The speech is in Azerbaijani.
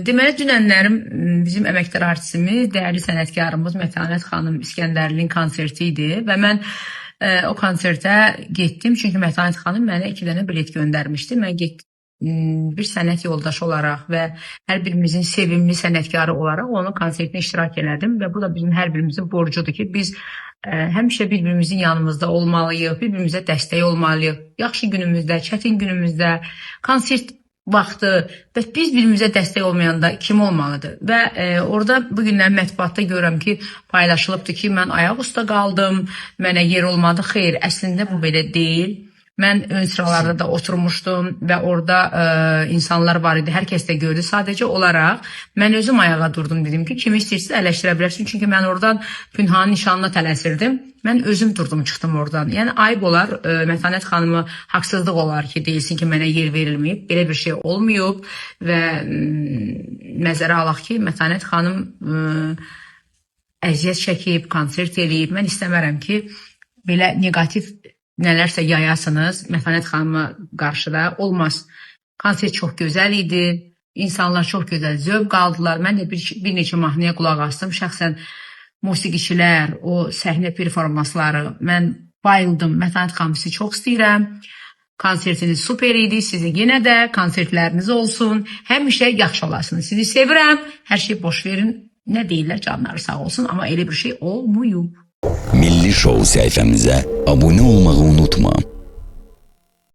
Deməli, dünənlərim bizim əməkdar artistimiz, dəyərli sənətkarımız Mətanət xanım İskəndərlinin konserti idi və mən o konsertə getdim. Çünki Mətanət xanım mənə 2 dənə bilet göndərmişdi. Mən getdim bir sənət yoldaşı olaraq və hər birimizin sevimli sənətkarı olaraq onun konsertinə iştirak elədim və bu da bizim hər birimizin borcudur ki, biz həmişə bir-birimizin yanımızda olmalıyıq, bir-birimizə dəstək olmalıyıq. Yaxşı günümüzdə, çətin günümüzdə, konsert vaxtı və biz birimizə dəstək olmayanda kim olmalıdır? Və orada bugünlər mətbuatda görürəm ki, paylaşılıbdır ki, mən ayaq üstə qaldım, mənə yer olmadı. Xeyr, əslində bu belə deyil. Mən ön sıralarda da oturmuşdum və orada insanlar var idi, hər kəs də gördü. Sadəcə olaraq mən özüm ayağa durdum, dedim ki, kimi istəyirsiniz ələşdirə bilərsiniz. Çünki mən oradan Pünhanın nişanına tələsirdim. Mən özüm durdum, çıxdım oradan. Yəni ayıb olar, Mətanət xanımı haqsızlıq olar ki, deyilsin ki, mənə yer verilməyib. Belə bir şey olmayıb və nəzərə alaq ki, Mətanət xanım əziyyət çəkib, konsert eləyib. Mən istəmərəm ki, belə negativ nələrsə yayasınız Mətanət xanıma qarşıda. Olmaz. Konsert çox gözəl idi. İnsanlar çox gözəl zövq aldılar. Mən də bir neçə mahnıya qulaq astım. Şəxsən musiqiçilər, o səhnə performansları, mən bayıldım. Mətanət xanım, sizi çox istəyirəm. Konsertiniz super idi. Sizi yenə də konsertləriniz olsun. Həmişə yaxşı olasınız. Sizi sevirəm. Hər şey boş verin. Nə deyirlər, canları sağ olsun. Amma elə bir şey olmuyub. Milli Show sayfamıza abone olmayı unutma.